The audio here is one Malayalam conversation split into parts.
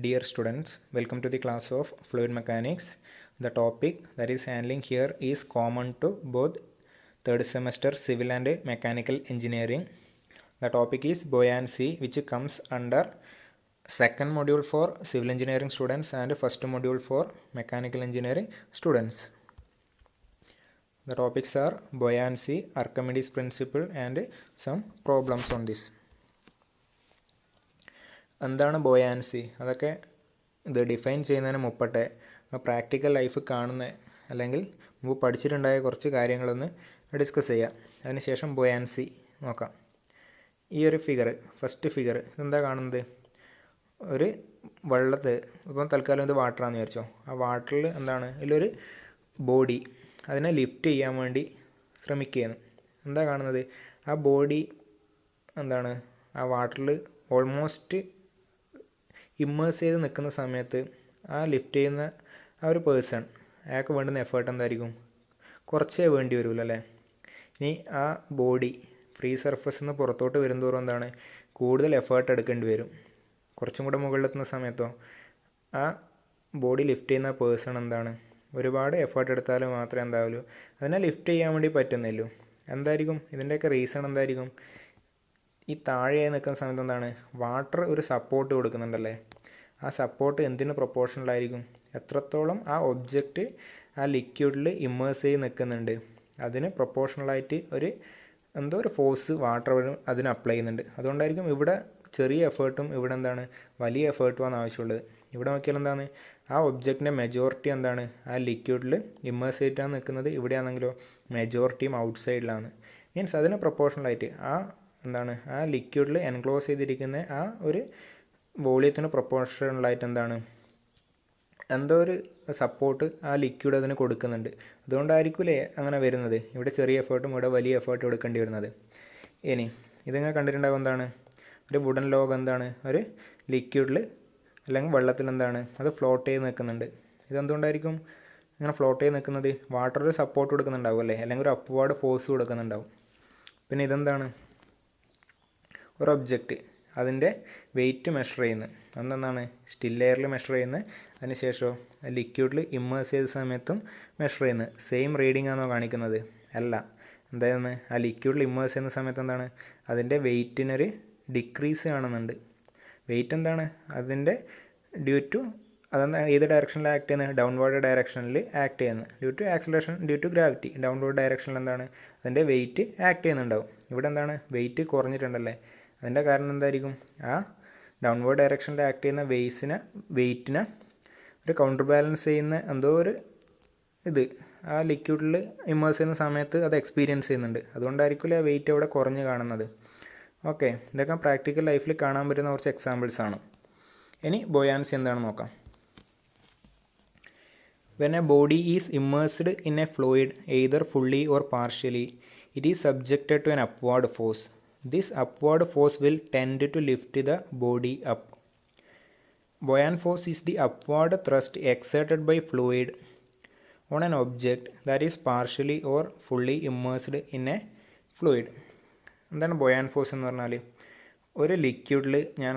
Dear students, welcome to the class of Fluid Mechanics. The topic that is handling here is common to both third semester Civil and Mechanical Engineering. The topic is buoyancy, which comes under second module for Civil Engineering students and first module for Mechanical Engineering students. The topics are buoyancy, Archimedes principle and some problems on this. എന്താണ് ബോയാൻസി, അതൊക്കെ ഇത് ഡിഫൈൻ ചെയ്യുന്നതിന് മുമ്പട്ടെ പ്രാക്ടിക്കൽ ലൈഫ് കാണുന്ന അല്ലെങ്കിൽ മുമ്പ് പഠിച്ചിട്ടുണ്ടായ കുറച്ച് കാര്യങ്ങളൊന്ന് ഡിസ്കസ് ചെയ്യാം. അതിനുശേഷം ബോയാൻസി നോക്കാം. ഈ ഒരു ഫസ്റ്റ് ഫിഗർ ഇതെന്താ കാണുന്നത്? ഒരു വെള്ളത്ത് ഇപ്പം തൽക്കാലം ഇത് വാട്ടറാണെന്ന് വിചാരിച്ചോ. ആ വാട്ടറിൽ എന്താണ്, ഇതിലൊരു ബോഡി അതിനെ ലിഫ്റ്റ് ചെയ്യാൻ വേണ്ടി ശ്രമിക്കുകയാണ്. എന്താ കാണുന്നത്? ആ ബോഡി എന്താണ്, ആ വാട്ടറിൽ ഓൾമോസ്റ്റ് ഇമ്മേഴ്സ് ചെയ്ത് നിൽക്കുന്ന സമയത്ത് ആ ലിഫ്റ്റ് ചെയ്യുന്ന ആ ഒരു പേഴ്സൺ, അയാൾക്ക് വേണ്ടുന്ന എഫേർട്ട് എന്തായിരിക്കും? കുറച്ചേ വേണ്ടി വരുമല്ലോ അല്ലേ. ഇനി ആ ബോഡി ഫ്രീ സർഫസിൽ നിന്ന് പുറത്തോട്ട് വരുന്തോറും എന്താണ്, കൂടുതൽ എഫേർട്ട് എടുക്കേണ്ടി വരും. കുറച്ചും കൂടെ മുകളിലെത്തുന്ന സമയത്തോ ആ ബോഡി ലിഫ്റ്റ് ചെയ്യുന്ന പേഴ്സൺ എന്താണ്, ഒരുപാട് എഫേർട്ട് എടുത്താലും മാത്രമേ എന്താവുള്ളൂ അതിനെ ലിഫ്റ്റ് ചെയ്യാൻ വേണ്ടി പറ്റുന്നില്ലല്ലോ. എന്തായിരിക്കും ഇതിൻ്റെയൊക്കെ റീസൺ? എന്തായിരിക്കും? ഈ താഴെ നിൽക്കുന്ന സമയത്ത് എന്താണ്, വാട്ടർ ഒരു സപ്പോർട്ട് കൊടുക്കുന്നുണ്ടല്ലേ. ആ സപ്പോർട്ട് എന്തിന് പ്രൊപ്പോർഷണലായിരിക്കും? എത്രത്തോളം ആ ഒബ്ജക്റ്റ് ആ ലിക്വിഡിൽ ഇമ്മേഴ്സ് ചെയ്ത് നിൽക്കുന്നുണ്ട് അതിന് പ്രൊപ്പോർഷണലായിട്ട് ഒരു ഫോഴ്സ് വാട്ടർ അതിന് അപ്ലൈ ചെയ്യുന്നുണ്ട്. അതുകൊണ്ടായിരിക്കും ഇവിടെ ചെറിയ എഫേർട്ടും ഇവിടെ എന്താണ് വലിയ എഫേർട്ടുമാണ് ആവശ്യമുള്ളത്. ഇവിടെ നോക്കിയാൽ എന്താണ്, ആ ഒബ്ജക്റ്റിൻ്റെ മെജോറിറ്റി എന്താണ് ആ ലിക്വിഡിൽ ഇമ്മേഴ്സ് ചെയ്തിട്ടാണ് നിൽക്കുന്നത്. ഇവിടെയാണെങ്കിലോ മെജോറിറ്റിയും ഔട്ട്സൈഡിലാണ്. മീൻസ് അതിന് പ്രൊപ്പോർഷണലായിട്ട് ആ ലിക്വിഡിൽ എൻക്ലോസ് ചെയ്തിരിക്കുന്ന ആ ഒരു വോളിയത്തിന് പ്രൊപ്പോർഷണലായിട്ട് എന്തോ ഒരു സപ്പോർട്ട് ആ ലിക്വിഡ് അതിന് കൊടുക്കുന്നുണ്ട്. അതുകൊണ്ടായിരിക്കില്ലേ അങ്ങനെ വരുന്നത്. ഇവിടെ ചെറിയ എഫേർട്ടും ഇവിടെ വലിയ എഫേർട്ട് കൊടുക്കേണ്ടി വരുന്നത്. ഇനി ഇതിങ്ങനെ കണ്ടിട്ടുണ്ടാകും, എന്താണ് ഒരു വുഡൻ ലോഗ് ഒരു ലിക്വിഡിൽ അല്ലെങ്കിൽ വെള്ളത്തിൽ അത് ഫ്ലോട്ട് ചെയ്ത് നിൽക്കുന്നുണ്ട്. ഇതെന്തുകൊണ്ടായിരിക്കും ഇങ്ങനെ ഫ്ലോട്ട് ചെയ്ത് നിൽക്കുന്നത്? വാട്ടർ ഒരു സപ്പോർട്ട് കൊടുക്കുന്നുണ്ടാവും അല്ലേ, അല്ലെങ്കിൽ ഒരു അപ്വാർഡ് ഫോഴ്സ് കൊടുക്കുന്നുണ്ടാവും. പിന്നെ ഇതെന്താണ്, ഒരു ഒബ്ജക്റ്റ് അതിൻ്റെ വെയിറ്റ് മെഷർ ചെയ്യുന്നത് എന്തെന്നാണ്, സ്റ്റിൽ എയറിൽ മെഷർ ചെയ്യുന്നത്. അതിനുശേഷം ലിക്വിഡിൽ ഇമ്മേഴ്സ് ചെയ്ത സമയത്തും മെഷർ ചെയ്യുന്നത്. സെയിം റീഡിംഗ് ആണോ കാണിക്കുന്നത്? അല്ല. എന്തായിരുന്നു, ആ ലിക്വിഡിൽ ഇമ്മേഴ്സ് ചെയ്യുന്ന സമയത്ത് എന്താണ് അതിൻ്റെ വെയിറ്റിനൊരു ഡിക്രീസ് കാണുന്നുണ്ട്. വെയിറ്റ് എന്താണ് അതിൻ്റെ ഡ്യൂ ടു ഏത് ഡയറക്ഷനിൽ ആക്ട് ചെയ്യുന്നത്? ഡൗൺവേർഡ് ഡയറക്ഷനിൽ ആക്ട് ചെയ്യുന്നത്. Due to acceleration, due to gravity. Downward ഡയറക്ഷനിൽ അതിൻ്റെ വെയിറ്റ് ആക്ട് ചെയ്യുന്നുണ്ടാവും. ഇവിടെ വെയിറ്റ് കുറഞ്ഞിട്ടുണ്ടല്ലേ. അതിൻ്റെ കാരണം എന്തായിരിക്കും? ആ ഡൗൺവേർഡ് ഡയറക്ഷനിൽ ആക്ട് ചെയ്യുന്ന വെയിറ്റിനെ ഒരു കൗണ്ടർ ബാലൻസ് ചെയ്യുന്ന എന്തോ ഒരു ആ ലിക്വിഡിൽ ഇമ്മേഴ്സ് ചെയ്യുന്ന സമയത്ത് അത് എക്സ്പീരിയൻസ് ചെയ്യുന്നുണ്ട്. അതുകൊണ്ടായിരിക്കില്ല ആ വെയിറ്റ് അവിടെ കുറഞ്ഞ് കാണുന്നത്. ഓക്കെ, ഇതൊക്കെ പ്രാക്ടിക്കൽ ലൈഫിൽ കാണാൻ പറ്റുന്ന കുറച്ച് എക്സാമ്പിൾസ് ആണ്. ഇനി ബോയാൻസി എന്താണെന്ന് നോക്കാം. When a body is immersed in a fluid, either fully or partially, it is subjected to an upward force. This upward force will tend to lift the body up. Buoyant force is the upward thrust exerted by fluid on an object that is partially or fully immersed in a fluid. എന്താണ് ബോയാൻ ഫോഴ്സ് എന്ന് പറഞ്ഞാൽ? ഒരു ലിക്വിഡിൽ ഞാൻ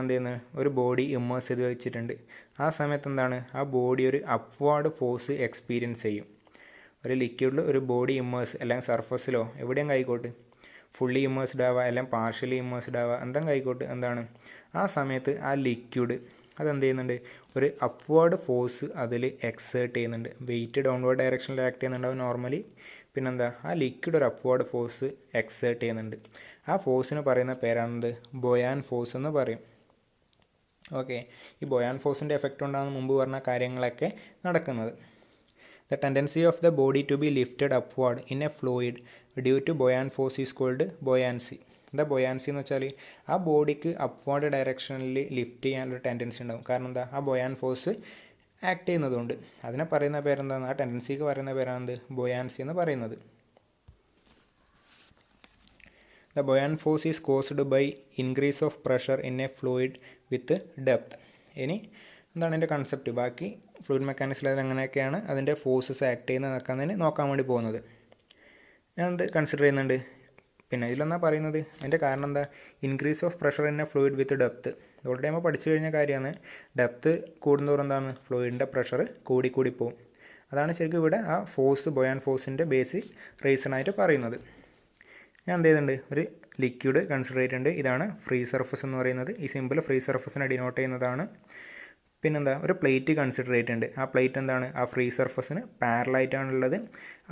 ഒരു ബോഡി ഇമ്മേഴ്സ് ചെയ്ത് വെച്ചിട്ടുണ്ട്. ആ സമയത്ത് ആ ബോഡി ഒരു അപ്വാർഡ് ഫോഴ്സ് എക്സ്പീരിയൻസ് ചെയ്യും. ഒരു ലിക്വിഡിൽ ഒരു ബോഡി ഇമ്മേഴ്സ് അല്ലെങ്കിൽ സർഫസിലോ എവിടെയും ആയിക്കോട്ടെ, ഫുള്ളി ഇമ്മേഴ്സ്ഡ് ആവുക അല്ലെങ്കിൽ പാർഷ്യലി ഇമ്മേഴ്സ്ഡ് ആവുക, എന്തെങ്കിലും ആയിക്കോട്ടെ, ആ സമയത്ത് ആ ലിക്വിഡ് ചെയ്യുന്നുണ്ട്, ഒരു അപ്വാർഡ് ഫോഴ്സ് അതിൽ എക്സേർട്ട് ചെയ്യുന്നുണ്ട്. വെയിറ്റ് ഡൗൺവേർഡ് ഡയറക്ഷനിൽ ആക്ട് ചെയ്യുന്നുണ്ടാവും നോർമലി. ആ ലിക്വിഡ് ഒരു അപ്വാർഡ് ഫോഴ്സ് എക്സേർട്ട് ചെയ്യുന്നുണ്ട്. ആ ഫോഴ്സിന് പറയുന്ന പേരാണെന്ത്? ബോയാൻ ഫോഴ്സ് എന്ന് പറയും. ഓക്കെ, ഈ ബോയാൻ ഫോഴ്സിൻ്റെ എഫക്റ്റ് കൊണ്ടാണ് മുമ്പ് പറഞ്ഞ കാര്യങ്ങളൊക്കെ നടക്കുന്നത്. The tendency of the body to be lifted upward in a fluid due to buoyant force is called buoyancy. എന്താ ബോയാൻസി എന്ന് വെച്ചാൽ ആ ബോഡിക്ക് അപ്വാർഡ് ഡയറക്ഷനിൽ ലിഫ്റ്റ് ചെയ്യാനൊരു ടെൻഡൻസി ഉണ്ടാവും. കാരണം ആ ബോയാൻ ഫോഴ്സ് ആക്ട് ചെയ്യുന്നതുകൊണ്ട്. അതിനെ പറയുന്ന പേരെന്താണ്? ആ ടെൻഡൻസിക്ക് പറയുന്ന പേരാണ് ബോയാൻസി എന്ന് പറയുന്നത്. The buoyant force is caused by increase of pressure in a fluid with depth. ഇനി എന്താണ് എൻ്റെ കൺസെപ്റ്റ്? ബാക്കി ഫ്ലൂയിഡ് മെക്കാനിക്സിൽ എങ്ങനെയൊക്കെയാണ് അതിൻ്റെ ഫോഴ്സസ് ആക്ട് ചെയ്യുന്നത് നോക്കാൻ വേണ്ടി പോകുന്നത്. ഞാനത് കൺസിഡർ ചെയ്യുന്നുണ്ട്. പിന്നെ ഇതിലെന്നാ പറയുന്നത്, അതിൻ്റെ കാരണം എന്താ, increase of pressure in a fluid with depth. Already നമ്മൾ പഠിച്ചു കഴിഞ്ഞ കാര്യമാണ്. ഡെപ്ത്ത് കൂടുന്നതോറും എന്താണ്, ഫ്ലൂയിഡിൻ്റെ പ്രഷർ കൂടി പോകും. അതാണ് ശരിക്കും ഇവിടെ ആ ഫോഴ്സ്, ബൊയാൻ ഫോഴ്സിൻ്റെ ബേസിക് റീസണായിട്ട് പറയുന്നത്. ഞാൻ എന്ത് ചെയ്യുന്നുണ്ട്, ഒരു ലിക്വിഡ് കൺസിഡർ ചെയ്തിട്ടുണ്ട്. ഇതാണ് ഫ്രീ സർഫസ് എന്ന് പറയുന്നത്. ഈ സിമ്പിൾ ഫ്രീ സർഫസിനെ ഡിനോട്ട് ചെയ്യുന്നതാണ്. പിന്നെന്താ, ഒരു പ്ലേറ്റ് കൺസിഡർ ചെയ്തിട്ടുണ്ട്. ആ പ്ലേറ്റ് എന്താണ്, ആ ഫ്രീ സർഫസിന് പാരലായിട്ടാണുള്ളത്.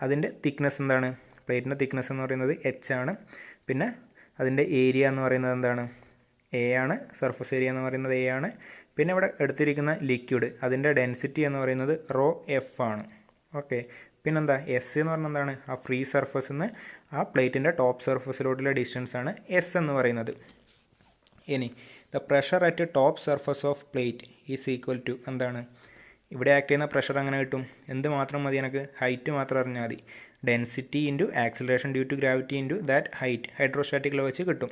അതിൻ്റെ തിക്നെസ് എന്താണ്, പ്ലേറ്റിൻ്റെ തിക്നെസ് എന്ന് പറയുന്നത് h ആണ്. പിന്നെ അതിൻ്റെ ഏരിയ എന്ന് പറയുന്നത് എന്താണ്, a ആണ്. സർഫസ് ഏരിയ എന്ന് പറയുന്നത് a ആണ്. പിന്നെ ഇവിടെ എടുത്തിരിക്കുന്ന ലിക്വിഡ്, അതിൻ്റെ ഡെൻസിറ്റി എന്ന് പറയുന്നത് ρf ആണ്. ഓക്കെ. പിന്നെന്താ, s എന്ന് പറഞ്ഞാൽ എന്താണ്, ആ ഫ്രീ സർഫസിൽ നിന്ന് ആ പ്ലേറ്റിൻ്റെ ടോപ്പ് സർഫസിലോട്ടുള്ള ഡിസ്റ്റൻസ് ആണ് s എന്ന് പറയുന്നത്. ഇനി the pressure at top surface of plate is equal to എന്താണ്, ഇവിടെ ആക്ട് ചെയ്യുന്ന പ്രഷർ അങ്ങനെ കിട്ടും. എന്ത് മാത്രം മതി, എനിക്ക് ഹൈറ്റ് മാത്രം അറിഞ്ഞാൽ മതി. Density into acceleration due to gravity into that height, hydrostatic law വെച്ച് കിട്ടും.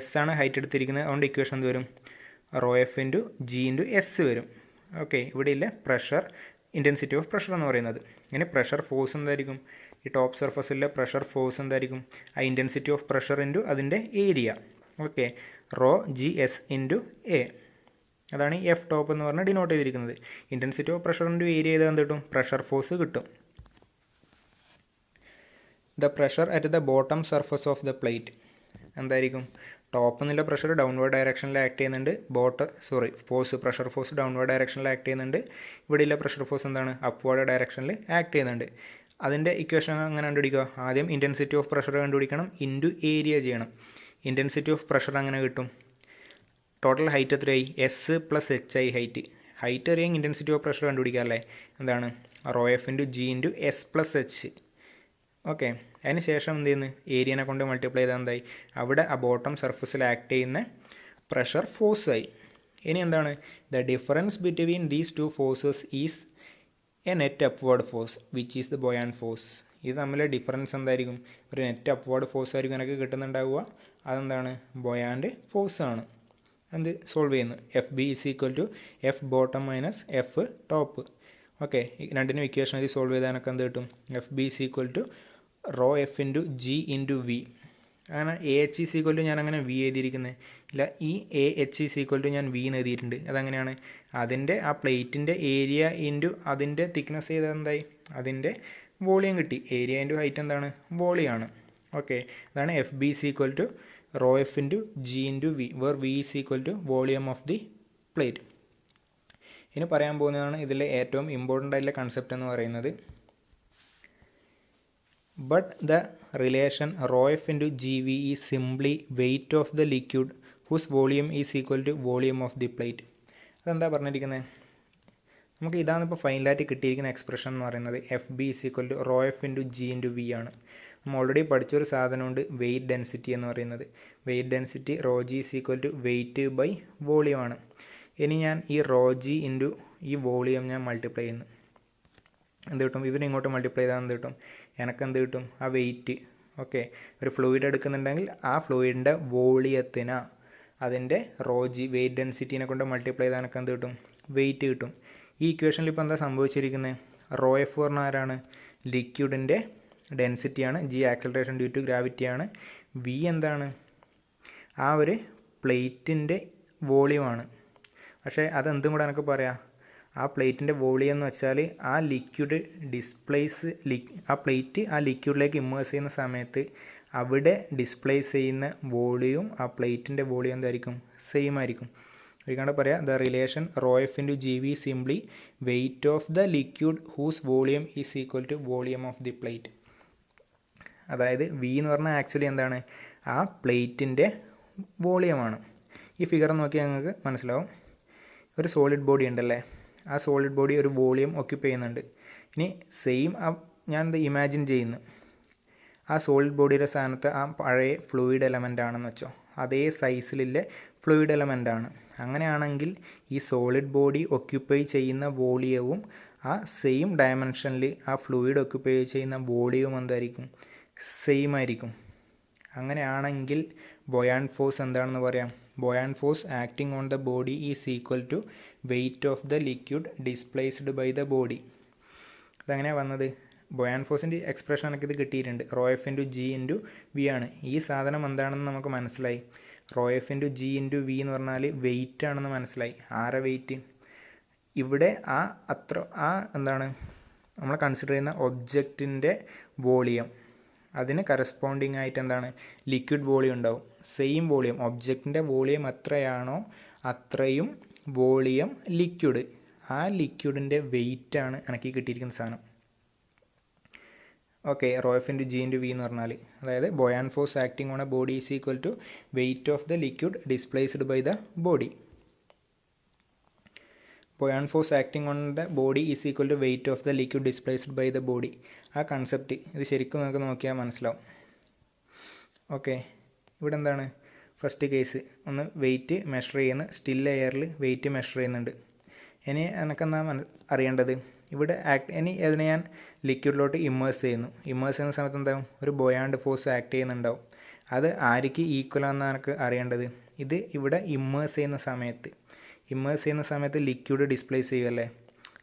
s ആണ് ഹൈറ്റ് എടുത്തിരിക്കുന്നത്. അതുകൊണ്ട് ഇക്വേഷൻ എന്ത് വരും, ρf into g into s വരും. ഓക്കെ. ഇവിടെ ഇല്ല പ്രഷർ, ഇൻറ്റൻസിറ്റി ഓഫ് പ്രഷർ എന്ന് പറയുന്നത്. ഇനി പ്രഷർ ഫോഴ്സ് എന്തായിരിക്കും, ഈ ടോപ്പ് സർഫസിലെ പ്രഷർ ഫോഴ്സ് എന്തായിരിക്കും, ആ ഇൻറ്റൻസിറ്റി ഓഫ് പ്രഷർ ഇൻറ്റു അതിൻ്റെ area. Okay. ρgs into a, അതാണ് ഈ എഫ് ടോപ്പ് എന്ന് പറഞ്ഞാൽ ഡിനോട്ട് ചെയ്തിരിക്കുന്നത്. Intensity of pressure into area ചെയ്താൽ എന്ത് കിട്ടും, പ്രഷർ ഫോഴ്സ് കിട്ടും. The pressure at the bottom surface of the plate എന്തായിരിക്കും, ടോപ്പ് എന്നുള്ള പ്രഷർ ഡൗൺവേർഡ് ഡയറക്ഷനിൽ ആക്ട് ചെയ്യുന്നുണ്ട്. പ്രഷർ ഫോഴ്സ് ഡൗൺവേർഡ് ഡയറക്ഷനിൽ ആക്ട് ചെയ്യുന്നുണ്ട്. ഇവിടെയുള്ള പ്രഷർ ഫോഴ്സ് എന്താണ്, അപ്വേർഡ് ഡയറക്ഷനിൽ ആക്ട് ചെയ്യുന്നുണ്ട്. അതിൻ്റെ ഇക്വേഷൻ അങ്ങനെ കണ്ടുപിടിക്കുക, ആദ്യം ഇൻറ്റൻസിറ്റി ഓഫ് പ്രഷർ കണ്ടുപിടിക്കണം, ഇൻറ്റു ഏരിയ ചെയ്യണം. ഇൻറ്റൻസിറ്റി ഓഫ് പ്രഷർ അങ്ങനെ കിട്ടും, ടോട്ടൽ ഹൈറ്റ് എത്രയായി, S plus H I height അറിയാൻ ഇൻറ്റൻസിറ്റി ഓഫ് പ്രഷർ കണ്ടുപിടിക്കുക അല്ലേ, എന്താണ് ρf into G into S plus H. Okay. അതിന് ശേഷം എന്ത് ചെയ്യുന്നു, ഏരിയനെ കൊണ്ട് മൾട്ടിപ്ലൈ ചെയ്താൽ എന്തായി, അവിടെ ആ ബോട്ടം സർഫസിൽ ആക്ട് ചെയ്യുന്ന പ്രഷർ ഫോഴ്സായി. ഇനി എന്താണ്, the difference between these two forces is a net upward force which is the buoyant force. ഇത് തമ്മിലെ ഡിഫറൻസ് എന്തായിരിക്കും, ഒരു നെറ്റ് അപ്വേർഡ് ഫോഴ്സ് ആയിരിക്കും എനിക്ക് കിട്ടുന്നുണ്ടാവുക. അതെന്താണ്, ബൊയാൻ്റെ ഫോഴ്സ് ആണ്. എന്ത് സോൾവ് ചെയ്യുന്നു, F B is equal to F bottom minus F top. Okay. രണ്ടിനും ഇക്വേഷൻ ഇത് സോൾവ് ചെയ്താൽ എനിക്ക് എന്ത് കിട്ടും, F B is equal to ρf into G into V. അങ്ങനെ A H is equal to ഞാൻ അങ്ങനെ വി എഴുതിയിരിക്കുന്നത് ഇല്ല, ഈ A H is equal to ഞാൻ വി എന്ന് എഴുതിയിട്ടുണ്ട്. അതെങ്ങനെയാണ്, അതിൻ്റെ ആ പ്ലേറ്റിൻ്റെ ഏരിയ ഇൻറ്റു അതിൻ്റെ തിക്നെസ് ചെയ്താൽ എന്തായി, അതിൻ്റെ വോളിയം കിട്ടി. ഏരിയ ഇൻറ്റു ഹൈറ്റ് എന്താണ്, വോളിയാണ്. ഓക്കെ. അതാണ് F B is equal to ρf into G into V, where V is equal to volume of the plate. ഇനി പറയാൻ പോകുന്നതാണ് ഇതിലെ ഏറ്റവും ഇമ്പോർട്ടൻ്റ് ആയിട്ടുള്ള കൺസെപ്റ്റ് എന്ന് പറയുന്നത്. But the relation ρf into g V is simply weight of the liquid whose volume is equal to volume of the plate. അതെന്താ പറഞ്ഞിരിക്കുന്നത്, നമുക്ക് ഇതാണ് ഇപ്പോൾ ഫൈനലായിട്ട് കിട്ടിയിരിക്കുന്ന എക്സ്പ്രഷൻ എന്ന് പറയുന്നത്. F B is equal to ρf into G into V ആണ്. നമ്മൾ ഓൾറെഡി പഠിച്ചൊരു സാധനമുണ്ട്, വെയ്റ്റ് ഡെൻസിറ്റി എന്ന് പറയുന്നത്. Weight density ρg is equal to weight by volume ആണ്. ഇനി ഞാൻ ഈ ρg ഇൻറ്റു ഈ വോളിയം ഞാൻ മൾട്ടിപ്ലൈ ചെയ്യുന്നു, എന്ത് കിട്ടും, ഇവരിങ്ങോട്ട് മൾട്ടിപ്ലൈ ചെയ്താൽ എന്ത് കിട്ടും, എനിക്ക് എന്ത് കിട്ടും, ആ വെയ്റ്റ്. ഓക്കെ. ഒരു ഫ്ലൂയിഡ് എടുക്കുന്നുണ്ടെങ്കിൽ ആ ഫ്ലൂയിഡിൻ്റെ വോളിയത്തിന് അതിൻ്റെ ρg വെയ്റ്റ് ഡെൻസിറ്റീനെ കൊണ്ട് മൾട്ടിപ്ലൈ ചെയ്താൽ എനിക്ക് എന്ത് കിട്ടും, വെയ്റ്റ് കിട്ടും. ഈ ഇക്വേഷനിൽ ഇപ്പോൾ എന്താ സംഭവിച്ചിരിക്കുന്നത്, ρf പറഞ്ഞാൽ ആരാണ്, ലിക്വിഡിൻ്റെ ഡെൻസിറ്റിയാണ്, ജി ആക്സലറേഷൻ ഡ്യൂ ടു ഗ്രാവിറ്റിയാണ്, വി എന്താണ്, ആ ഒരു പ്ലേറ്റിൻ്റെ വോളിയമാണ്. പക്ഷേ അതെന്തും കൂടെ എനിക്ക് പറയാം, ആ പ്ലേറ്റിൻ്റെ വോളിയം എന്ന് വെച്ചാൽ ആ ലിക്വിഡ് ആ പ്ലേറ്റ് ആ ലിക്വിഡിലേക്ക് ഇമ്മേഴ്സ് ചെയ്യുന്ന സമയത്ത് അവിടെ ഡിസ്പ്ലേസ് ചെയ്യുന്ന വോളിയം ആ പ്ലേറ്റിൻ്റെ വോളിയം എന്തായിരിക്കും, സെയിം ആയിരിക്കും. ഒരിക്കലും പറയാം, the relation ρf into g V simply weight of the liquid whose volume is equal to volume of the plate. അതായത് വി എന്ന് പറഞ്ഞാൽ ആക്ച്വലി എന്താണ്, ആ പ്ലേറ്റിൻ്റെ വോളിയമാണ്. ഈ ഫിഗർ നോക്കിയാൽ ഞങ്ങൾക്ക് മനസ്സിലാവും. ഒരു സോളിഡ് ബോഡി ഉണ്ടല്ലേ, ആ സോളിഡ് ബോഡി ഒരു വോളിയം ഒക്യുപ്പൈ ചെയ്യുന്നുണ്ട്. ഇനി സെയിം ഞാൻ ഇത് ഇമാജിൻ ചെയ്യുന്നു, ആ സോളിഡ് ബോഡിയുടെ സ്ഥാനത്ത് ആ പഴയ ഫ്ലൂയിഡ് എലമെൻ്റ് ആണെന്ന് വെച്ചോ, അതേ സൈസിലുള്ള ഫ്ലൂയിഡ് എലമെൻ്റ് ആണ്. അങ്ങനെയാണെങ്കിൽ ഈ സോളിഡ് ബോഡി ഒക്യുപ്പൈ ചെയ്യുന്ന വോളിയവും ആ സെയിം ഡയമെൻഷനിൽ ആ ഫ്ലൂയിഡ് ഒക്യുപ്പൈ ചെയ്യുന്ന വോളിയവും എന്തായിരിക്കും, സെയിം ആയിരിക്കും. അങ്ങനെയാണെങ്കിൽ ബൊയാൻ ഫോഴ്സ് എന്താണെന്ന് പറയാം, buoyant force acting on the body is equal to weight of the liquid displaced by the body. അതെങ്ങനെയാണ് വന്നത്, ബൊയാൻ ഫോഴ്സിൻ്റെ എക്സ്പ്രഷൻ എനിക്കിത് കിട്ടിയിട്ടുണ്ട്. Rho F into G into V ആണ്. ഈ സാധനം എന്താണെന്ന് നമുക്ക് മനസ്സിലായി. Rho F into G into V എന്ന് പറഞ്ഞാൽ വെയിറ്റ് ആണെന്ന് മനസ്സിലായി. ആരെ വെയിറ്റ്? ഇവിടെ എന്താണ് നമ്മൾ കൺസിഡർ ചെയ്യുന്ന ഒബ്ജക്റ്റിൻ്റെ വോളിയം, അതിന് കറസ്പോണ്ടിങ് ആയിട്ട് എന്താണ് ലിക്വിഡ് വോളിയം ഉണ്ടാവും. സെയിം വോളിയം, ഒബ്ജക്റ്റിൻ്റെ വോളിയം എത്രയാണോ അത്രയും വോളിയം ലിക്വിഡ്. ആ ലിക്വിഡിൻ്റെ വെയിറ്റാണ് എനിക്ക് കിട്ടിയിരിക്കുന്ന സാധനം. Okay, rho F into G into V എന്ന് പറഞ്ഞാൽ, അതായത് buoyant force acting on a body is equal to weight of the liquid displaced by the body. Buoyant force acting on the body is equal to weight of the liquid displaced by the body. ആ കൺസെപ്റ്റ് ഇത് ശരിക്കും നമുക്ക് നോക്കിയാൽ മനസ്സിലാവും. ഓക്കെ, ഇവിടെ എന്താണ് ഫസ്റ്റ് കേസ്, ഒന്ന് വെയിറ്റ് മെഷർ ചെയ്യുന്ന സ്റ്റിൽ എയറിൽ വെയിറ്റ് മെഷർ ചെയ്യുന്നുണ്ട്. ഇനി എനിക്കെന്താ അറിയേണ്ടത്, ഇവിടെ ഇനി അതിനെ ഞാൻ ലിക്വിഡിലോട്ട് ഇമ്മേഴ്സ് ചെയ്യുന്നു. ഇമ്മേഴ്സ് ചെയ്യുന്ന സമയത്ത് എന്താവും, ഒരു ബൊയാൻഡ് ഫോഴ്സ് ആക്ട് ചെയ്യുന്നുണ്ടാവും. അത് ആർക്ക് ഈക്വലാണെന്നാണ് എനിക്ക് അറിയേണ്ടത്. ഇത് ഇവിടെ ഇമ്മേഴ്സ് ചെയ്യുന്ന സമയത്ത് ലിക്വിഡ് ഡിസ്പ്ലേസ് ചെയ്യുമല്ലേ,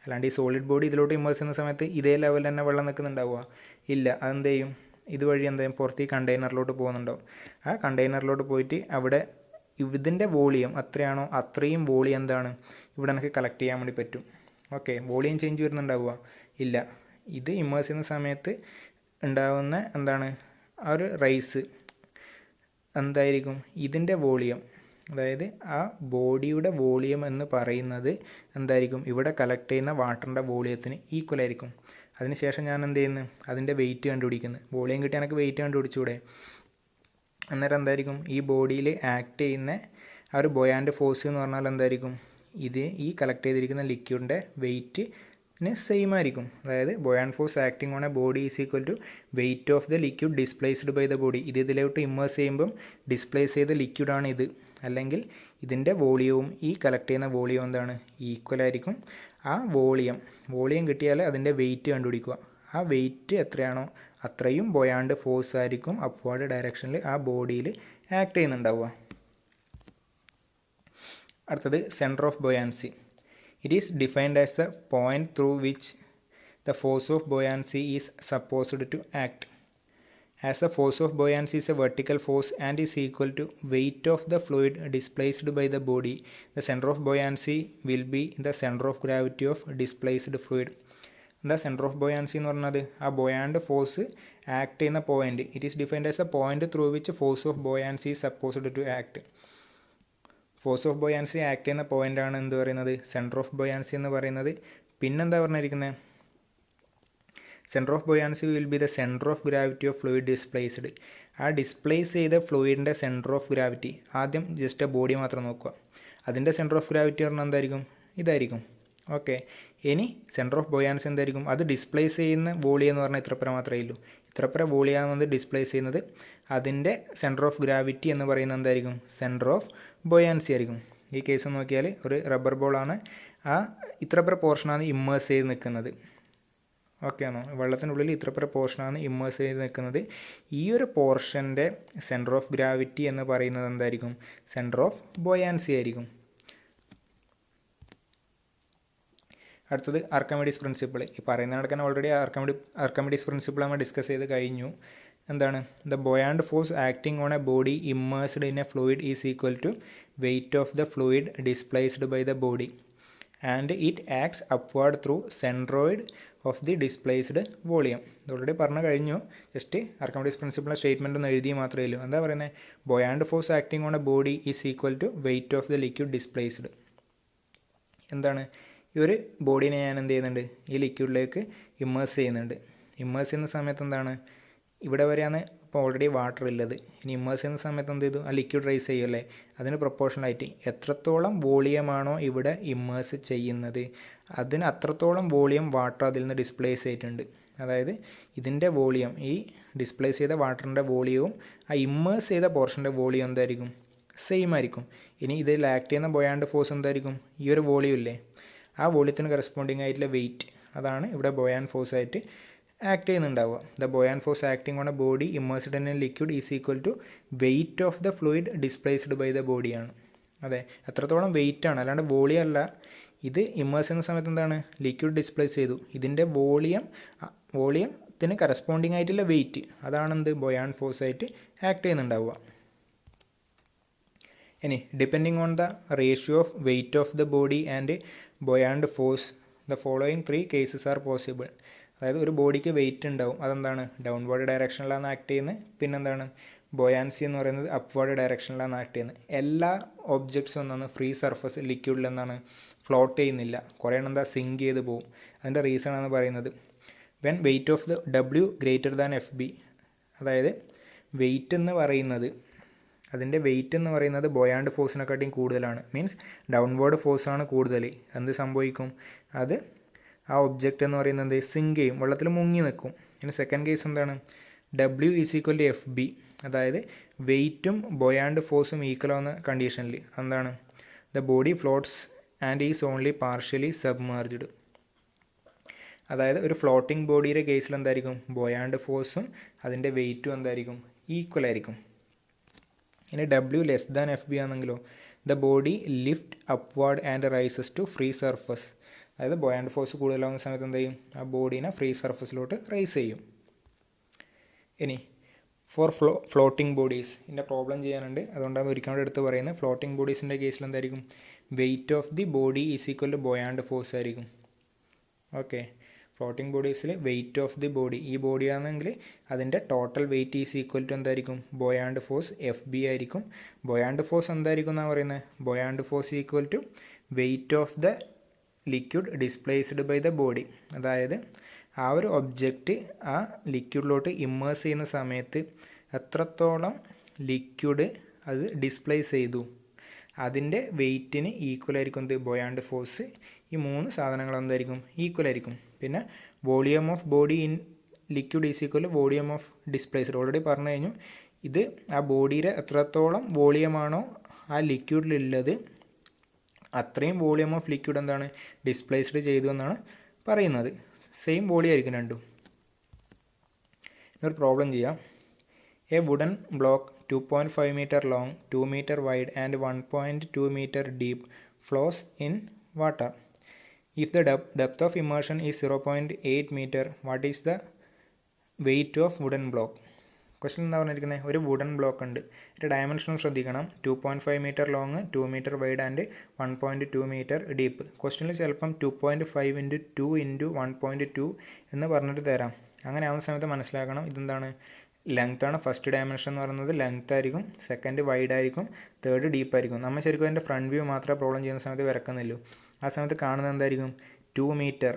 അല്ലാണ്ട് ഈ സോളിഡ് ബോഡി ഇതിലോട്ട് ഇമ്മേഴ്സ് ചെയ്യുന്ന സമയത്ത് ഇതേ ലെവലിൽ തന്നെ വെള്ളം നിൽക്കുന്നുണ്ടാവുക ഇല്ല. അതെന്ത് ചെയ്യും, ഇതുവഴി എന്തായും പുറത്ത് ഈ കണ്ടെയ്നറിലോട്ട് പോകുന്നുണ്ടാവും. ആ കണ്ടെയ്നറിലോട്ട് പോയിട്ട് അവിടെ ഇതിൻ്റെ വോളിയം എത്രയാണോ അത്രയും വോളിയം എന്താണ് ഇവിടെ എനിക്ക് കളക്ട് ചെയ്യാൻ വേണ്ടി പറ്റും. ഓക്കെ, വോളിയം ചേഞ്ച് വരുന്നുണ്ടാവുക ഇല്ല. ഇത് ഇമ്മേഴ്സ് ചെയ്യുന്ന സമയത്ത് ഉണ്ടാകുന്ന എന്താണ് ആ ഒരു റൈസ് എന്തായിരിക്കും, ഇതിൻ്റെ വോളിയം, അതായത് ആ ബോഡിയുടെ വോളിയം എന്ന് പറയുന്നത് എന്തായിരിക്കും, ഇവിടെ കളക്ട് ചെയ്യുന്ന വാട്ടറിൻ്റെ വോളിയത്തിന് ഈക്വൽ ആയിരിക്കും. അതിനുശേഷം ഞാൻ എന്ത് ചെയ്യുന്നു, അതിൻ്റെ വെയിറ്റ് കണ്ടുപിടിക്കുന്നു. വോളിയം കിട്ടിയാൽ എനിക്ക് വെയിറ്റ് കണ്ടുപിടിച്ചൂടെ. അന്നേരം എന്തായിരിക്കും, ഈ ബോഡിയിൽ ആക്ട് ചെയ്യുന്ന ആ ഒരു ബൊയാൻ്റെ ഫോഴ്സ് എന്ന് പറഞ്ഞാൽ എന്തായിരിക്കും, ഇത് ഈ കളക്ട് ചെയ്തിരിക്കുന്ന ലിക്വിഡിൻ്റെ വെയിറ്റിന് സെയിം ആയിരിക്കും. അതായത് buoyant force acting on a body is equal to weight of the liquid displaced by the body. ഇതിലോട്ട് ഇമ്മേഴ്സ് ചെയ്യുമ്പം ഡിസ്പ്ലേസ് ചെയ്ത ലിക്വിഡാണ് ഇത്, അല്ലെങ്കിൽ ഇതിൻ്റെ വോളിയവും ഈ കളക്ട് ചെയ്യുന്ന വോളിയം എന്താണ് ഈക്വൽ ആയിരിക്കും. ആ വോളിയം കിട്ടിയാൽ അതിൻ്റെ വെയിറ്റ് കണ്ടുപിടിക്കുക. ആ വെയിറ്റ് എത്രയാണോ അത്രയും ബൊയാൻഡ് ഫോഴ്സ് ആയിരിക്കും അപ്വേർഡ് ഡയറക്ഷനിൽ ആ ബോഡിയിൽ ആക്ട് ചെയ്യുന്നുണ്ടാവുക. അടുത്തത് centre of buoyancy. It is defined as the point through which the force of buoyancy is supposed to act. As the force of buoyancy is a vertical force and is equal to weight of the fluid displaced by the body, the center of buoyancy will be the center of gravity of displaced fluid. The center of buoyancy എന്ന് പറഞ്ഞത് ആ ബൊയാൻഡ് ഫോഴ്സ് ആക്ട് ചെയ്യുന്ന point. It is defined as a point through which force of buoyancy is supposed to act. Force of buoyancy act ചെയ്യുന്ന പോയിൻ്റാണ് എന്ത് പറയുന്നത്, സെൻറ്റർ ഓഫ് ബൊയാൻസി എന്ന് പറയുന്നത്. പിന്നെന്താ പറഞ്ഞിരിക്കുന്നത്, centre of buoyancy will be the centre of gravity of fluid displaced. ആ ഡിസ്പ്ലേസ് ചെയ്ത ഫ്ലൂയിഡിൻ്റെ സെൻറ്റർ ഓഫ് ഗ്രാവിറ്റി, ആദ്യം ജസ്റ്റ് ബോഡി മാത്രം നോക്കുക, അതിൻ്റെ സെൻറ്റർ ഓഫ് ഗ്രാവിറ്റി പറഞ്ഞാൽ എന്തായിരിക്കും, ഇതായിരിക്കും. ഓക്കെ, ഇനി സെൻറ്റർ ഓഫ് ബൊയാൻസി എന്തായിരിക്കും, അത് ഡിസ്പ്ലേസ് ചെയ്യുന്ന വോളിയം എന്ന് പറഞ്ഞാൽ ഇത്രപ്പുറം മാത്രമേ ഉള്ളൂ. ഇത്രപ്പുറം വോളിയം വന്ന് ഡിസ്പ്ലേസ് ചെയ്യുന്നത്, അതിൻ്റെ സെൻറ്റർ ഓഫ് ഗ്രാവിറ്റി എന്ന് പറയുന്നത് എന്തായിരിക്കും, സെൻറ്റർ ഓഫ് ബൊയാൻസി ആയിരിക്കും. ഈ കേസ് നോക്കിയാൽ ഒരു റബ്ബർ ബോളാണ്, ആ ഇത്രപ്പുറം പോർഷനാണ് ഇമ്മേഴ്സ് ചെയ്ത് നിൽക്കുന്നത്. ഓക്കെ ആണോ, വെള്ളത്തിനുള്ളിൽ ഇത്രപ്പുറം പോർഷനാണ് ഇമ്മേഴ്സ് ചെയ്ത് നിൽക്കുന്നത്. ഈ ഒരു പോർഷൻ്റെ സെൻറ്റർ ഓഫ് ഗ്രാവിറ്റി എന്ന് പറയുന്നത് എന്തായിരിക്കും, സെൻറ്റർ ഓഫ് ബൊയാൻസി ആയിരിക്കും. അടുത്തത് ആർക്കിമിഡീസ് പ്രിൻസിപ്പിൾ. ഈ പറയുന്ന നടക്കാൻ ഓൾറെഡി ആർക്കിമിഡീസ് പ്രിൻസിപ്പിൾ നമ്മൾ ഡിസ്കസ് ചെയ്ത് കഴിഞ്ഞു. എന്താണ്, the buoyant force acting on a body immersed in a fluid is equal to weight of the fluid displaced by the body and it acts upward through centroid of the displaced volume. ഇത് ഓൾറെഡി പറഞ്ഞു കഴിഞ്ഞു. ജസ്റ്റ് ആർക്കിമിഡീസ് പ്രിൻസിപ്പിളിൻ്റെ സ്റ്റേറ്റ്മെൻറ്റ് ഒന്ന് എഴുതി മാത്രമേ ഉള്ളൂ. എന്താ പറയുന്നത്, buoyant force acting on a body is equal to weight of the liquid displaced. എന്താണ്, ഈ ഒരു ബോഡീനെ ഞാൻ എന്ത് ചെയ്യുന്നുണ്ട്, ഈ ലിക്വിഡിലേക്ക് ഇമ്മേഴ്സ് ചെയ്യുന്നുണ്ട്. ഇമ്മേഴ്സ് ചെയ്യുന്ന സമയത്ത് എന്താണ്, ഇവിടെ വരെയാണ് ഇപ്പോൾ ഓൾറെഡി വാട്ടർ ഉള്ളത്. ഇനി ഇമ്മേഴ്സ് ചെയ്യുന്ന സമയത്ത് എന്ത് ചെയ്തു, ആ ലിക്വിഡ് റൈസ് ചെയ്യുമല്ലേ, അതിന് പ്രൊപ്പോർഷണലായിട്ട് എത്രത്തോളം വോളിയമാണോ ഇവിടെ ഇമ്മേഴ്സ് ചെയ്യുന്നത്, അതിന് അത്രത്തോളം വോളിയം വാട്ടർ അതിൽ നിന്ന് ഡിസ്പ്ലേസ് ചെയ്തിട്ടുണ്ട്. അതായത് ഇതിൻ്റെ വോളിയം, ഈ ഡിസ്പ്ലേസ് ചെയ്ത വാട്ടറിൻ്റെ വോളിയവും ആ ഇമ്മേഴ്സ് ചെയ്ത പോർഷൻ്റെ വോളിയം എന്തായിരിക്കും, സെയിം ആയിരിക്കും. ഇനി ഇതിൽ ആക്ട് ചെയ്യുന്ന ബൊയാൻഡ് ഫോഴ്സ് എന്തായിരിക്കും, ഈ ഒരു വോളിയം ഇല്ലേ, ആ വോളിയത്തിന് കറസ്പോണ്ടിങ് ആയിട്ടുള്ള വെയിറ്റ്, അതാണ് ഇവിടെ ബൊയാൻ ഫോഴ്സ് ആയിട്ട് ആക്ട് ചെയ്യുന്നുണ്ടാവുക. The buoyant force acting on a body immersed in a liquid is equal to weight of the fluid displaced by the ബോഡിയാണ്. അതെ, എത്രത്തോളം വെയിറ്റ് ആണ്, അല്ലാണ്ട് വോളിയം അല്ല. ഇത് ഇമ്മേഴ്സ് ചെയ്യുന്ന സമയത്ത് എന്താണ്, ലിക്വിഡ് ഡിസ്പ്ലേസ് ചെയ്തു. ഇതിൻ്റെ വോളിയത്തിന് കറസ്പോണ്ടിങ് ആയിട്ടുള്ള വെയിറ്റ്, അതാണെന്ത് ബൊയാണ്ട് ഫോഴ്സ് ആയിട്ട് ആക്ട് ചെയ്യുന്നുണ്ടാവുക. ഇനി depending on the ratio of weight of the body and buoyant force the following 3 cases are possible. അതായത് ഒരു ബോഡിക്ക് വെയിറ്റ് ഉണ്ടാവും, അതെന്താണ് ഡൗൺവേർഡ് ഡയറക്ഷനിലാണ് ആക്ട് ചെയ്യുന്നത്. പിന്നെന്താണ് ബൊയാൻസി എന്ന് പറയുന്നത് അപ്വേർഡ് ഡയറക്ഷനിലാണ് ആക്ട് ചെയ്യുന്നത്. എല്ലാ ഒബ്ജക്ട്സും ഒന്നാണ് ഫ്രീ സർഫസ് ലിക്വിഡിൽ എന്താണ് ഫ്ലോട്ട് ചെയ്യുന്നില്ല, കുറേ എന്താ സിങ്ക് ചെയ്ത് പോകും. അതിൻ്റെ റീസൺ ആണ് പറയുന്നത് when wait of the W greater than F B. അതായത് വെയിറ്റ് എന്ന് പറയുന്നത്, അതിൻ്റെ വെയിറ്റ് എന്ന് പറയുന്നത് ബൊയാണ്ട് ഫോഴ്സിനെക്കാട്ടിയും കൂടുതലാണ്. മീൻസ് ഡൗൺവേർഡ് ഫോഴ്സാണ് കൂടുതൽ. എന്ത് സംഭവിക്കും, അത് ആ ഒബ്ജക്റ്റ് എന്ന് പറയുന്നത് സിങ്ക് ചെയ്യും, വെള്ളത്തിൽ മുങ്ങി നിൽക്കും. ഇനി സെക്കൻഡ് കേസ് എന്താണ്, W is equal to F B. അതായത് വെയിറ്റും ബൊയാണ്ട് ഫോഴ്സും ഈക്വൽ ആവുന്ന കണ്ടീഷനിൽ എന്താണ് the body floats and is only partially submerged. അതായത് ഒരു ഫ്ലോട്ടിംഗ് ബോഡിയുടെ കേസിൽ എന്തായിരിക്കും, ബൊയാണ്ട് ഫോഴ്സും അതിൻ്റെ വെയിറ്റും എന്തായിരിക്കും, ഈക്വൽ ആയിരിക്കും. ഇനി W less than F B ആണെങ്കിലോ the body lift upward and rises to free surface. അതായത് ബൊയാണ്ട് ഫോഴ്സ് കൂടുതലാവുന്ന സമയത്ത് എന്ത് ചെയ്യും, ആ ബോഡീനെ ഫ്രീ സർഫസിലോട്ട് റൈസ് ചെയ്യും. ഇനി ഫോർ ഫ്ലോട്ടിംഗ് ബോഡീസ് ഇതിൻ്റെ പ്രോബ്ലം ചെയ്യാനുണ്ട്, അതുകൊണ്ടാണ് ഒരിക്കലും എടുത്ത് പറയുന്നത്. ഫ്ലോട്ടിംഗ് ബോഡീസിൻ്റെ കേസിൽ എന്തായിരിക്കും, weight of the body is equal to buoyant force ആയിരിക്കും. ഓക്കെ, ഫ്ലോട്ടിംഗ് ബോഡീസിൽ വെയിറ്റ് ഓഫ് ദി ബോഡി, ഈ ബോഡി ആണെങ്കിൽ അതിൻ്റെ total weight is equal to എന്തായിരിക്കും, ബൊയാണ്ട് ഫോഴ്സ് എഫ് ബി ആയിരിക്കും. ബൊയാണ്ട് ഫോഴ്സ് എന്തായിരിക്കും എന്നാണ് പറയുന്നത്, buoyant force equal to weight of the liquid displaced by the body. അതായത് ആ ഒരു ഒബ്ജക്റ്റ് ആ ലിക്വിഡിലോട്ട് ഇമ്മേഴ്സ് ചെയ്യുന്ന സമയത്ത് എത്രത്തോളം ലിക്വിഡ് അത് ഡിസ്പ്ലേസ് ചെയ്തു, അതിൻ്റെ വെയിറ്റിന് ഈക്വൽ ആയിരിക്കും എന്ത്, ബൊയാണ്ട് ഫോഴ്സ്. ഈ 3 സാധനങ്ങൾ എന്തായിരിക്കും, ഈക്വൽ ആയിരിക്കും. പിന്നെ volume of body in liquid is equal volume of displaced. Already പറഞ്ഞു കഴിഞ്ഞു, ഇത് ആ ബോഡിയുടെ എത്രത്തോളം വോളിയമാണോ ആ ലിക്വിഡിലുള്ളത് അത്രയും വോളിയം ഓഫ് ലിക്വിഡ് എന്താണ് ഡിസ്പ്ലേസ്ഡ് ചെയ്തു എന്നാണ് പറയുന്നത്. സെയിം വോളിയം ആയിരിക്കും രണ്ടും. ഒരു പ്രോബ്ലം ചെയ്യാം. A wooden block 2.5 meter long, 2 meter wide and 1.2 meter deep flows in water. If the depth of immersion is 0.8 meter, what is the weight of wooden block? Question എന്താ പറഞ്ഞിരിക്കുന്നത്, ഒരു വുഡൻ ബ്ലോക്ക് ഉണ്ട്, അതിൻ്റെ ഡയമെൻഷനും ശ്രദ്ധിക്കണം. 2.5 meter long, 2 meter wide and 1.2 meter deep. ക്വസ്റ്റനിൽ ചിലപ്പം 2.5 × 2 × 1.2 എന്ന് പറഞ്ഞിട്ട് തരാം. അങ്ങനെ ആവുന്ന സമയത്ത് മനസ്സിലാക്കണം ഇതെന്താണ്, ലെങ്ത്താണ്. ഫസ്റ്റ് ഡയമെൻഷൻ എന്ന് പറയുന്നത് ലെങ്ത് ആയിരിക്കും, സെക്കൻഡ് വൈഡ് ആയിരിക്കും, തേർഡ് ഡീപ്പ് ആയിരിക്കും. നമ്മൾ ശരിക്കും അതിൻ്റെ ഫ്രണ്ട് വ്യൂ മാത്രമേ പ്രോബ്ലം ചെയ്യുന്ന സമയത്ത് വരക്കുന്നുള്ളൂ. ആ സമയത്ത് കാണുന്നത് എന്തായിരിക്കും, 2 meter.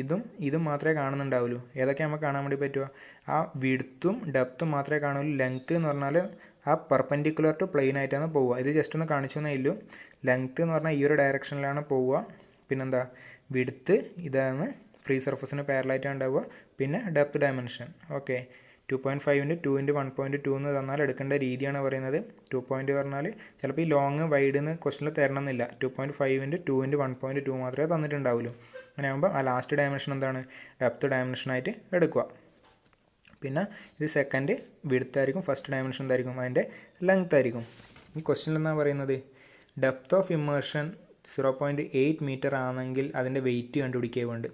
ഇതും മാത്രമേ കാണുന്നുണ്ടാവുള്ളൂ. ഏതൊക്കെ നമുക്ക് കാണാൻ വേണ്ടി പറ്റുക, ആ വിഡ്ത്തും ഡെപ്ത്തും മാത്രമേ കാണുള്ളൂ. ലെങ്ത്ത് എന്ന് പറഞ്ഞാൽ ആ പെർപെൻഡിക്കുലർ ടു പ്ലെയിൻ ആയിട്ടാണ് പോവുക. ഇത് ജസ്റ്റ് ഒന്ന് കാണിച്ചു തന്നേ ഇല്ലൂ. ലെങ്ത്ത് എന്ന് പറഞ്ഞാൽ ഈ ഒരു ഡയറക്ഷനിലാണ് പോവുക. പിന്നെന്താ, വിഡ്ത്ത് ഇതാണ് ഫ്രീ സർഫസിന് പാരലായിട്ടാണ് ഉണ്ടാവുക. പിന്നെ ഡെപ്ത്ത് ഡയമെൻഷൻ. ഓക്കെ, 2.5 × 2 × 1.2 എന്ന് തന്നാൽ എടുക്കേണ്ട രീതിയാണ് പറയുന്നത്. 2 പോയിൻറ്റ് പറഞ്ഞാൽ ചിലപ്പോൾ ഈ ലോങ് വൈഡ് എന്ന് ക്വസ്റ്റനിൽ തരണമെന്നില്ല. 2.5 × 2 × 1.2 മാത്രമേ തന്നിട്ടുണ്ടാവുള്ളൂ. അങ്ങനെ ആകുമ്പോൾ ആ ലാസ്റ്റ് ഡയമെൻഷൻ എന്താണ്, ഡെപ്ത്ത് ഡയമെൻഷനായിട്ട് എടുക്കുക. പിന്നെ ഇത് സെക്കൻഡ് വിഡ്ത്ത് ആയിരിക്കും, ഫസ്റ്റ് ഡയമെൻഷൻ എന്തായിരിക്കും, അതിൻ്റെ ലെങ്ത് ആയിരിക്കും. ഈ ക്വസ്റ്റനിൽ എന്താ പറയുന്നത്, ഡെപ്ത്ത് ഓഫ് ഇമ്മേർഷൻ 0.8 meter ആണെങ്കിൽ അതിൻ്റെ വെയിറ്റ് കണ്ടുപിടിക്കുക വേണ്ട.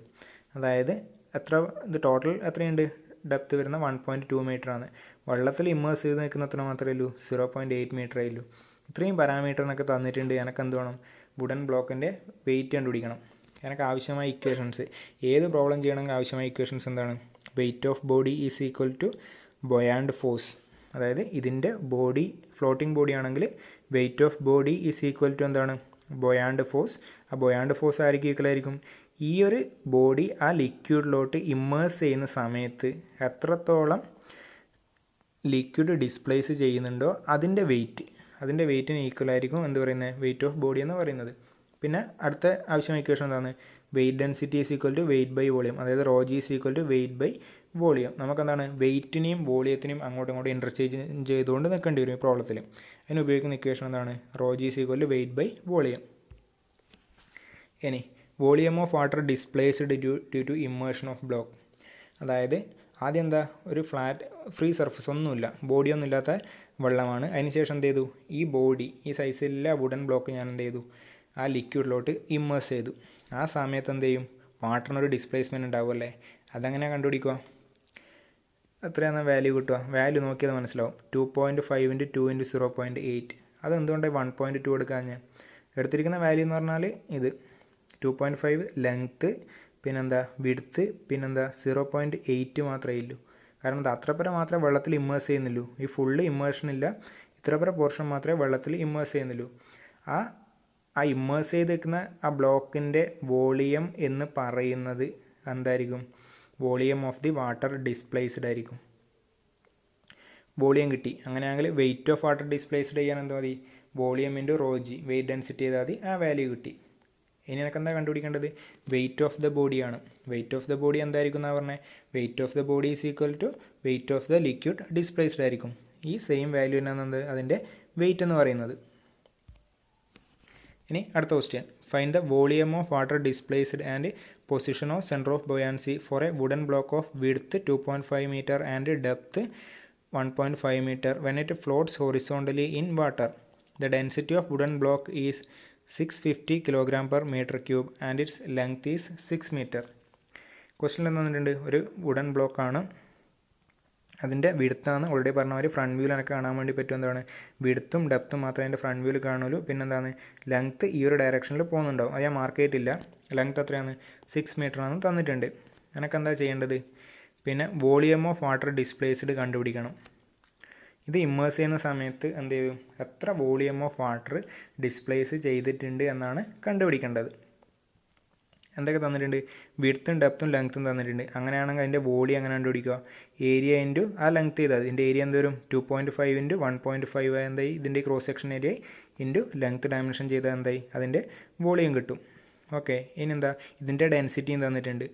അതായത് എത്ര, ഇത് ടോട്ടൽ എത്രയുണ്ട്, ഡെപ്ത്ത് വരുന്ന 1.2 meter ആണ്. വെള്ളത്തിൽ ഇമ്മേഴ്സ് ചെയ്ത് നിൽക്കുന്ന എത്ര മാത്രമേ ഉള്ളൂ, 0.8 meter ആയുള്ളൂ. ഇത്രയും പാരാമീറ്ററിനൊക്കെ തന്നിട്ടുണ്ട്. എനിക്ക് എന്ത് വേണം, വുഡൻ ബ്ലോക്കിൻ്റെ വെയിറ്റ് കണ്ടുപിടിക്കണം. എനിക്ക് ആവശ്യമായ ഇക്വേഷൻസ്, ഏത് പ്രോബ്ലം ചെയ്യണമെങ്കിൽ ആവശ്യമായ ഇക്വേഷൻസ് എന്താണ്, weight of body is equal to buoyant force. അതായത് ഇതിൻ്റെ ബോഡി ഫ്ലോട്ടിംഗ് ബോഡി ആണെങ്കിൽ weight of body is equal to എന്താണ്, ബൊയാണ്ട് ഫോഴ്സ്. ആ ബൊയാണ്ട് ഫോഴ്സ് ആയിരിക്കും ഈക്വൽ ആയിരിക്കും ഈ ഒരു ബോഡി ആ ലിക്വിഡിലോട്ട് ഇമ്മേഴ്സ് ചെയ്യുന്ന സമയത്ത് എത്രത്തോളം ലിക്വിഡ് ഡിസ്പ്ലേസ് ചെയ്യുന്നുണ്ടോ അതിൻ്റെ വെയിറ്റിന് ഈക്വൽ ആയിരിക്കും എന്ത് പറയുന്നത്, വെയിറ്റ് ഓഫ് ബോഡി എന്ന് പറയുന്നത്. പിന്നെ അടുത്ത ആവശ്യമായ ഇക്വേഷൻ എന്താണ്, weight density is equal to weight by volume. അതായത് rho G is equal to weight by volume. നമുക്കെന്താണ്, വെയിറ്റിനെയും വോളിയത്തിനെയും അങ്ങോട്ടും ഇങ്ങോട്ടും ഇൻ്റർചേഞ്ച് ചെയ്തുകൊണ്ട് നിൽക്കേണ്ടി വരും ഈ പ്രോബ്ലത്തിൽ. അതിന് ഉപയോഗിക്കുന്ന ഇക്വേഷൻ എന്താണ്, rho G is equal to weight by volume. ഇനി volume of water displaced due to immersion of block. അതായത് ആദ്യം എന്താ, ഒരു ഫ്ലാറ്റ് ഫ്രീ സർഫസ് ഒന്നുമില്ല, ബോഡിയൊന്നും ഇല്ലാത്ത വെള്ളമാണ്. അതിനുശേഷം എന്ത് ചെയ്തു, ഈ ബോഡി ഈ സൈസിലുള്ള വുഡൻ ബ്ലോക്ക് ഞാൻ എന്ത് ചെയ്തു, ആ ലിക്വിഡിലോട്ട് ഇമ്മേഴ്സ് ചെയ്തു. ആ സമയത്ത് എന്ത് ചെയ്യും? വാട്ടറിനൊരു ഡിസ്പ്ലേസ്മെൻറ്റ് ഉണ്ടാവുമല്ലേ? അതെങ്ങനെ കണ്ടുപിടിക്കുക? എത്രയാണ് വാല്യൂ കിട്ടുക? വാല്യൂ നോക്കിയത് മനസ്സിലാവും. 2.5 × 2 × 0.8. അതെന്തുകൊണ്ടാണ് 1.2 എടുക്കാൻ ഞാൻ എടുത്തിരിക്കുന്ന വാല്യൂ എന്ന് പറഞ്ഞാൽ ഇത് 2.5 ലെങ്ത്ത്, പിന്നെന്താ വിഡ്ത്ത്, പിന്നെന്താ 0.8 മാത്രമേ ഉള്ളൂ. കാരണം ഇത് അത്രപ്പര മാത്രമേ വെള്ളത്തിൽ ഇമ്മേഴ്സ് ചെയ്യുന്നുള്ളൂ. ഈ ഫുള്ള് ഇമ്മേഴ്ഷൻ ഇല്ല, ഇത്രപ്പര പോർഷൻ മാത്രമേ വെള്ളത്തിൽ ഇമ്മേഴ്സ് ചെയ്യുന്നുള്ളൂ. ആ ഇമ്മേഴ്സ് ചെയ്തിരിക്കുന്ന ആ ബ്ലോക്കിൻ്റെ വോളിയം എന്ന് പറയുന്നത് എന്തായിരിക്കും? Volume of the water displaced ആയിരിക്കും. വോളിയം കിട്ടി. അങ്ങനെയാണെങ്കിൽ വെയിറ്റ് ഓഫ് വാട്ടർ ഡിസ്പ്ലേസ്ഡ് ചെയ്യാൻ എന്താ മതി? Volume into rho G, weight density ചെയ്താൽ മതി. ആ വാല്യൂ കിട്ടി. ഇനി എനിക്ക് എന്താ കണ്ടുപിടിക്കേണ്ടത്? വെയിറ്റ് ഓഫ് ദ ബോഡിയാണ്. വെയിറ്റ് ഓഫ് ദ ബോഡി എന്തായിരിക്കും എന്നാണ് പറഞ്ഞത്? Weight of the body is equal to weight of the liquid displaced ആയിരിക്കും. ഈ സെയിം വാല്യൂ തന്നെയാണ് അതിൻ്റെ വെയിറ്റ് എന്ന് പറയുന്നത്. ഇനി അടുത്ത question. Find the volume of water displaced and position of centre of buoyancy for a wooden block of width 2.5 meter and depth 1.5 meter when it floats horizontally in water. The density of wooden block is 650 kg/m³ and its length is 6 meter. Question തന്നിട്ടുണ്ട്. ഒരു വുഡൻ ബ്ലോക്കാണ്, അതിൻ്റെ വിഡ്ത്താണ് ഓൾറെഡി പറഞ്ഞ മാതിരി ഫ്രണ്ട് വ്യൂവിൽ എനിക്ക് കാണാൻ വേണ്ടി പറ്റും. എന്താണ്? വിഡ്ത്തും ഡെപ്ത്തും മാത്രമേ അതിൻ്റെ ഫ്രണ്ട് വ്യൂവിൽ കാണുള്ളൂ. പിന്നെന്താണ്? ലെങ്ത്ത് ഈ ഒരു ഡയറക്ഷനിൽ പോകുന്നുണ്ടാവും. അത് ഞാൻ മാർക്ക് ചെയ്തിട്ടില്ല. ലെങ്ത്ത് എത്രയാണ്? 6 meter ആണെന്ന് തന്നിട്ടുണ്ട്. എനിക്കെന്താ ചെയ്യേണ്ടത്? പിന്നെ വോളിയം ഓഫ് വാട്ടർ ഡിസ്പ്ലേസ്ഡ് കണ്ടുപിടിക്കണം. ഇത് ഇമ്മേഴ്സ് ചെയ്യുന്ന സമയത്ത് എന്ത് ചെയ്തു? എത്ര വോളിയം ഓഫ് വാട്ടർ ഡിസ്പ്ലേസ് ചെയ്തിട്ടുണ്ട് എന്നാണ് കണ്ടുപിടിക്കേണ്ടത്. എന്തൊക്കെ തന്നിട്ടുണ്ട്? വിഡ്ത്തും ഡെപ്ത്തും ലെങ്ത്തും തന്നിട്ടുണ്ട്. അങ്ങനെയാണെങ്കിൽ അതിൻ്റെ വോളിയം എങ്ങനെ കണ്ടുപിടിക്കുക? ഏരിയ ഇൻറ്റു ആ ലെങ്ത്ത് ചെയ്താൽ ഇതിൻ്റെ ഏരിയ എന്തോരും? 2.5 × 1.5 എന്തായി? ഇതിൻ്റെ cross section area into length dimension ചെയ്താൽ എന്തായി? അതിൻ്റെ വോളിയം കിട്ടും. ഓക്കെ. ഇനി എന്താ? ഇതിൻ്റെ ഡെൻസിറ്റിയും തന്നിട്ടുണ്ട്,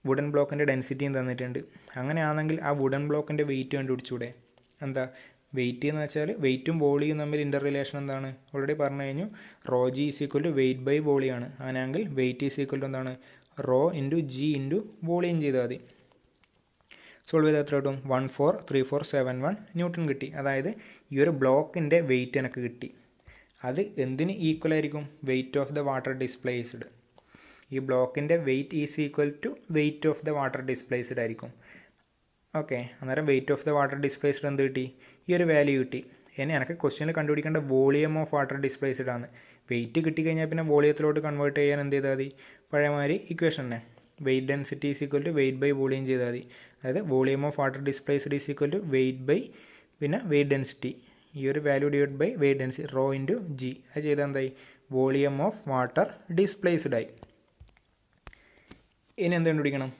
വുഡൻ ബ്ലോക്കിൻ്റെ ഡെൻസിറ്റിയും തന്നിട്ടുണ്ട്. അങ്ങനെയാണെങ്കിൽ ആ വുഡൻ ബ്ലോക്കിൻ്റെ വെയിറ്റ് കണ്ടുപിടിച്ചൂടെ? എന്താ വെയിറ്റ് എന്ന് വെച്ചാൽ വെയിറ്റും വോളിയും തമ്മിൽ ഇൻ്റർ റിലേഷൻ എന്താണ്? ഓൾറെഡി പറഞ്ഞു കഴിഞ്ഞു. Rho G is equal to weight by വോളിയാണ്. അങ്ങനെയാണെങ്കിൽ വെയിറ്റ് ഈസ് ഈക്വൽ ടു എന്താണ്? Rho into G into volume ചെയ്താൽ മതി. സോൾവ് ചെയ്താൽ എത്ര കിട്ടും? 14347 ന്യൂട്ടൺ കിട്ടി. അതായത് ഈ ഒരു ബ്ലോക്കിൻ്റെ വെയിറ്റ് എനിക്ക് കിട്ടി. അത് എന്തിന് ഈക്വൽ ആയിരിക്കും? Weight of the water displaced. ഈ ബ്ലോക്കിൻ്റെ weight is equal to weight of the water displaced ആയിരിക്കും. ഓക്കെ. അന്നേരം weight of the water displaced എന്ത് കിട്ടി? ഈ ഒരു വാല്യൂ കിട്ടി. ഇനി എനിക്ക് ക്വസ്റ്റ്യനിൽ കണ്ടുപിടിക്കേണ്ട വോളിയം ഓഫ് വാട്ടർ ഡിസ്പ്ലേസ്ഡ് ആണ്. വെയിറ്റ് കിട്ടിക്കഴിഞ്ഞാൽ പിന്നെ വോളിയത്തിലോട്ട് കൺവേർട്ട് ചെയ്യാൻ എന്ത് ചെയ്താൽ മതി? പഴയമാതിരി ഇക്വേഷൻ തന്നെ, weight density is equal to weight by volume ചെയ്താൽ മതി. അതായത് volume of water displaced is equal to weight by പിന്നെ വെയിറ്റ് ഡെൻസിറ്റി, ഈ ഒരു value divide by weight density rho into g. അത് ചെയ്താൽ എന്തായി? വോളിയം ഓഫ് വാട്ടർ ഡിസ്പ്ലേസ്ഡ് ആയി. ഇനി എന്ത് കണ്ടുപിടിക്കണം?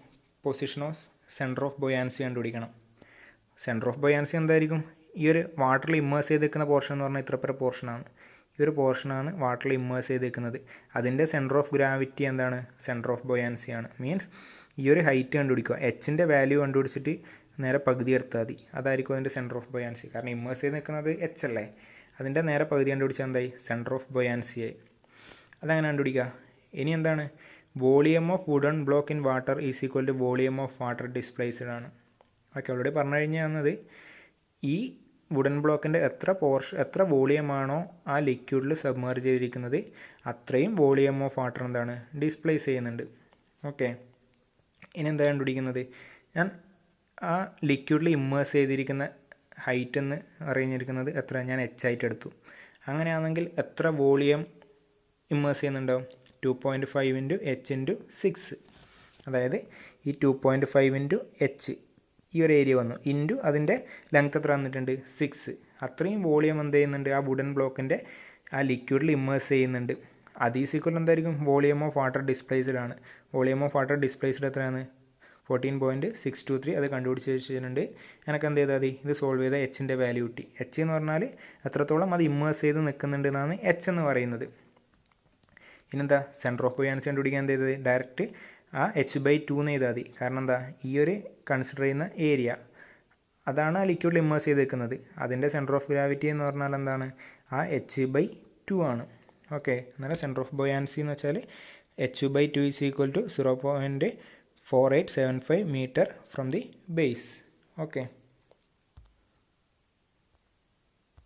Position of centre of buoyancy കണ്ടുപിടിക്കണം. സെൻറ്റർ ഓഫ് ബൊയാൻസി എന്തായിരിക്കും? ഈ ഒരു വാട്ടറിൽ ഇമ്മേഴ്സ് ചെയ്ത് നിൽക്കുന്ന പോർഷൻ എന്ന് പറഞ്ഞാൽ ഇത്രപ്പര പോർഷനാണ്. ഈ ഒരു പോർഷനാണ് വാട്ടറിൽ ഇമ്മേഴ്സ് ചെയ്ത് നിൽക്കുന്നത്. അതിൻ്റെ സെൻറ്റർ ഓഫ് ഗ്രാവിറ്റി എന്താണ്? സെൻറ്റർ ഓഫ് ബൊയാൻസി ആണ്. മീൻസ് ഈ ഒരു ഹൈറ്റ് കണ്ടുപിടിക്കുക. എച്ചിൻ്റെ വാല്യൂ കണ്ടുപിടിച്ചിട്ട് നേരെ പകുതി എടുത്താൽ മതി. അതായിരിക്കും അതിൻ്റെ സെൻറ്റർ ഓഫ് ബൊയാൻസി. കാരണം ഇമ്മേഴ്സ് ചെയ്ത് നിൽക്കുന്നത് എച്ച് അല്ലേ? അതിൻ്റെ നേരെ പകുതി കണ്ടുപിടിച്ചാൽ എന്തായി? സെൻറ്റർ ഓഫ് ബൊയാൻസി ആയി. അതങ്ങനെ കണ്ടുപിടിക്കുക. ഇനി എന്താണ്? Volume of wooden block in water is equal to volume of water displaced ആണ്. ഓക്കെ. ഓൾറെഡി പറഞ്ഞു കഴിഞ്ഞാൽ ഈ വുഡൻ ബ്ലോക്കിൻ്റെ എത്ര വോളിയമാണോ ആ ലിക്വിഡിൽ സബ്മേർജ് ചെയ്തിരിക്കുന്നത് അത്രയും വോളിയം ഓഫ് വാട്ടർ എന്താണ്? ഡിസ്പ്ലേസ് ചെയ്യുന്നുണ്ട്. ഓക്കെ. ഇനി എന്താ കണ്ടുപിടിക്കുന്നത്? ഞാൻ ആ ലിക്വിഡിൽ ഇമ്മേഴ്സ് ചെയ്തിരിക്കുന്ന ഹൈറ്റ് എന്ന് അറിഞ്ഞിരിക്കുന്നത് എത്ര? ഞാൻ എച്ച് ആയിട്ട് എടുത്തു. അങ്ങനെയാണെങ്കിൽ എത്ര വോളിയം ഇമ്മേഴ്സ് ചെയ്യുന്നുണ്ടാവും? 2.5 × h × 6. അതായത് ഈ 2.5 × h ഈ ഒരു ഏരിയ വന്നു ഇൻറ്റു അതിൻ്റെ ലെങ്ത് എത്ര വന്നിട്ടുണ്ട്? 6. അത്രയും വോളിയം എന്ത് ചെയ്യുന്നുണ്ട്? ആ വുഡൻ ബ്ലോക്കിൻ്റെ ആ ലിക്വിഡിൽ ഇമ്മേഴ്സ് ചെയ്യുന്നുണ്ട്. അത് ഈസ് ഈക്വൽ എന്തായിരിക്കും? വോളിയം ഓഫ് വാട്ടർ ഡിസ്പ്ലേസ്ഡ് ആണ്. വോളിയം ഓഫ് വാട്ടർ ഡിസ്പ്ലേസ്ഡ് എത്രയാണ്? 14.623. അത് കണ്ടുപിടിച്ച് വെച്ചിട്ടുണ്ട്. എനിക്ക് എന്ത് ചെയ്താൽ മതി? ഇത് സോൾവ് ചെയ്താൽ എച്ചിൻ്റെ വാല്യൂ കിട്ടി. എച്ച് എന്ന് പറഞ്ഞാൽ എത്രത്തോളം അത് ഇമ്മേഴ്സ് ചെയ്ത് നിൽക്കുന്നുണ്ട് എന്നാണ് എച്ച് എന്ന് പറയുന്നത്. ഇനെന്താ? സെൻറ്റർ ഓഫ് ബൊയാൻസി കണ്ടുപിടിക്കാൻ എന്ത് ചെയ്തത്? ഡയറക്റ്റ് ആ h/2 എന്ന് ചെയ്താൽ മതി. കാരണം എന്താ? ഈ ഒരു കൺസിഡർ ചെയ്യുന്ന ഏരിയ അതാണ് ആ ലിക്വിഡിൽ ഇമ്മേഴ്സ് ചെയ്ത് നിൽക്കുന്നത്. അതിൻ്റെ സെൻറ്റർ ഓഫ് ഗ്രാവിറ്റി എന്ന് പറഞ്ഞാൽ എന്താണ്? ആ h/2 ആണ്. ഓക്കെ. അന്നേരം സെൻറ്റർ ഓഫ് ബൊയാൻസി എന്ന് വെച്ചാൽ h/2 is equal to 0.4875 meter from the base. Okay.